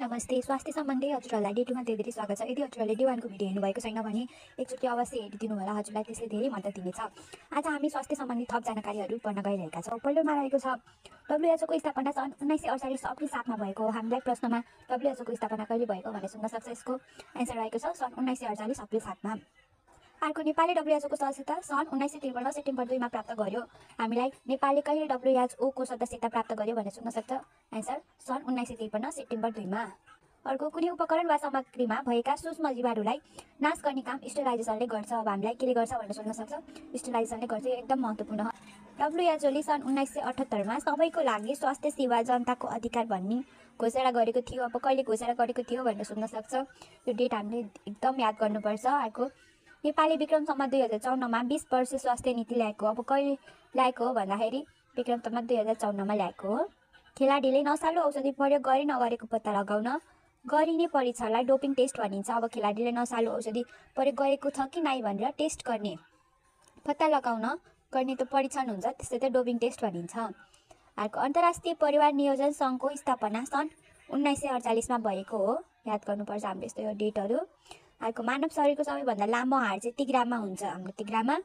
नमस्ते। स्वास्थ्य सम्बन्धी हजुरहरूलाई डे 2 मा धेरै स्वागत छ। यदि हजुरहरूले डे 1 को भिडियो हेर्नुभएको छैन भने एकचोटि अवश्य हेरिदिनु होला, हजुरलाई त्यसले धेरै मद्दत दिनेछ। आज हामी स्वास्थ्य सम्बन्धी थप जानकारीहरू पढ्न गइरहेका छौँ। पहिलोमा रहेको छ WHO को स्थापना सन् 1948 अप्रिल 7 मा भएको हो। हामीलाई प्रश्नमा WHO को स्थापना कहिले भएको भनेर सोध्न सक्छ। यसको एन्सर रहेको छ सन् 1948 अप्रिल 7 मा। अर्को नेपालले WHO को सदस्यता सन् 1953 सेप्टेम्बर 2 मा प्राप्त गर्यो। हामीलाई नेपालले कहिले WHO को सदस्यता प्राप्त गर्यो भनेर सोध्न सक्छ। एन्सर सन् 1953 सेप्टेम्बर 2 मा। अर्को कुनै उपकरण वा सामग्रीमा भएका सूक्ष्म जीवाणुलाई नाश गर्ने काम स्टेलाइजेसनले गर्छ। अब हामीलाई केले गर्छ भनेर सोध्न सक्छ। स्टेलाइजेसनले गर्छ, यो एकदम महत्त्वपूर्ण हो। WHO ले सन् 1978 मा सबैको लागि स्वास्थ्य सेवा जनताको अधिकार भन्ने घोषणा गरेको थियो। अब कहिले घोषणा गरेको थियो भनेर सोध्न सक्छ। यो डेट हामीले एकदम याद गर्नुपर्छ। अर्को नेपालले विक्रम सम्वत 2054 मा 20 वर्ष स्वास्थ्य नीति ल्याएको। अब कहिले ल्याएको हो भन्दाखेरि विक्रम सम्वत 2054 मा ल्याएको हो। खेलाडीले नशालु औषधि प्रयोग गरे नगरेको पत्ता लगाउन गरिने परीक्षणलाई डोपिङ टेस्ट भनिन्छ। अब खेलाडीले नशालु औषधि प्रयोग गरेको छ कि नै भनेर टेस्ट गर्ने, पत्ता लगाउन गर्ने त परीक्षण हुन्छ, त्यसै त डोपिङ टेस्ट भनिन्छ। अर्को अन्तर्राष्ट्रिय परिवार नियोजन सङ्घको स्थापना सन् 1948 मा भएको हो। याद गर्नुपर्छ हामीले यस्तो यो डेटहरू। अर्को मानव शरीरको सबैभन्दा लामो हाड चाहिँ तिग्रामा हुन्छ। हाम्रो तिग्रामा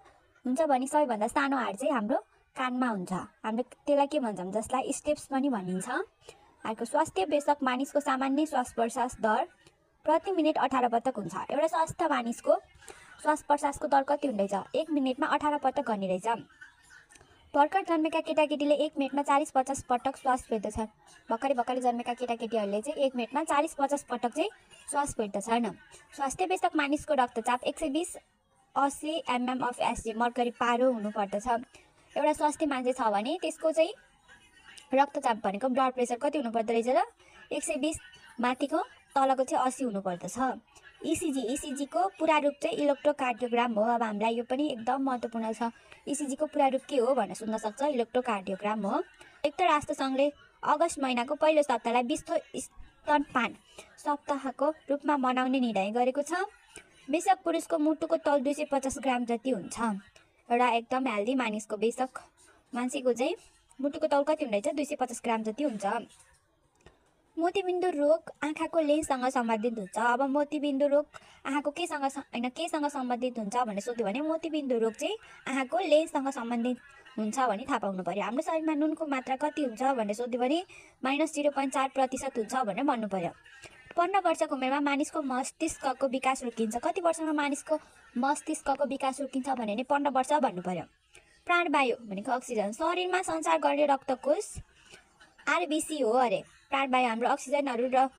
हुन्छ भने सबैभन्दा सानो हाड चाहिँ हाम्रो कानमा हुन्छ। हामीले त्यसलाई के भन्छौँ, जसलाई स्टेप्स पनि भनिन्छ। अर्को स्वास्थ्य बेसक मानिसको सामान्य श्वास प्रश्वास दर प्रति मिनट 18 पटक हुन्छ। एउटा स्वस्थ मानिसको श्वास प्रश्वासको दर कति हुँदैछ? 1 मिनटमा 18 पटक गर्ने रहेछ। भर्खर जन्मेका केटाकेटीले 1 मिनटमा 40-50 पटक श्वास फेर्दछन्। भर्खरै जन्मेका केटाकेटीहरूले चाहिँ 1 मिनटमा 40-50 पटक चाहिँ श्वास फेर्दछन्। स्वास्थ्य बेसक मानिसको रक्तचाप 120/80 mm/Hg मर्करी पारो हुनुपर्दछ। एउटा स्वास्थ्य मान्छे छ भने त्यसको चाहिँ रक्तचाप भनेको ब्लड प्रेसर कति हुनुपर्दो रहेछ र 120 माथिको तलको चाहिँ 80 हुनुपर्दछ। ECG को पुरा रूप चाहिँ इलेक्ट्रोकार्डियोग्राम हो। अब हामीलाई यो पनि एकदम महत्त्वपूर्ण छ। ECG को पुरा रूप के हो भनेर सोध्न सक्छ। इलेक्ट्रोकार्डियोग्राम हो। संयुक्त राष्ट्र सङ्घले अगस्त महिनाको पहिलो सप्ताहलाई विश्व स्तनपान सप्ताहको रूपमा मनाउने निर्णय गरेको छ। बेसक पुरुषको मुटुको तौल 250 ग्राम जति हुन्छ। एउटा एकदम हेल्दी मानिसको बेसक मान्छेको चाहिँ मुटुको तौल कति हुँदैछ? 250 ग्राम जति हुन्छ। मोतीबिन्दु रोग आँखाको लेन्ससँग सम्बन्धित हुन्छ। अब मोतीबिन्दु रोग आँखाको केसँग सम्बन्धित हुन्छ भनेर सोध्यो भने मोतीबिन्दु रोग चाहिँ आँखाको लेन्ससँग सम्बन्धित हुन्छ भने थाहा पाउनु पर्यो। हाम्रो शरीरमा नुनको मात्रा कति हुन्छ भनेर सोध्यो भने -0.4% हुन्छ भनेर भन्नु पर्यो। 15 वर्षको उमेरमा मानिसको मस्तिष्कको विकास रोकिन्छ। कति वर्षमा मानिसको मस्तिष्कको विकास रोकिन्छ भने 15 वर्ष भन्नु पर्यो। प्राणवायु भनेको अक्सिजन शरीरमा सञ्चार गर्ने रक्तकोष RBC हो अरे। प्राणवायु हाम्रो अक्सिजनहरू र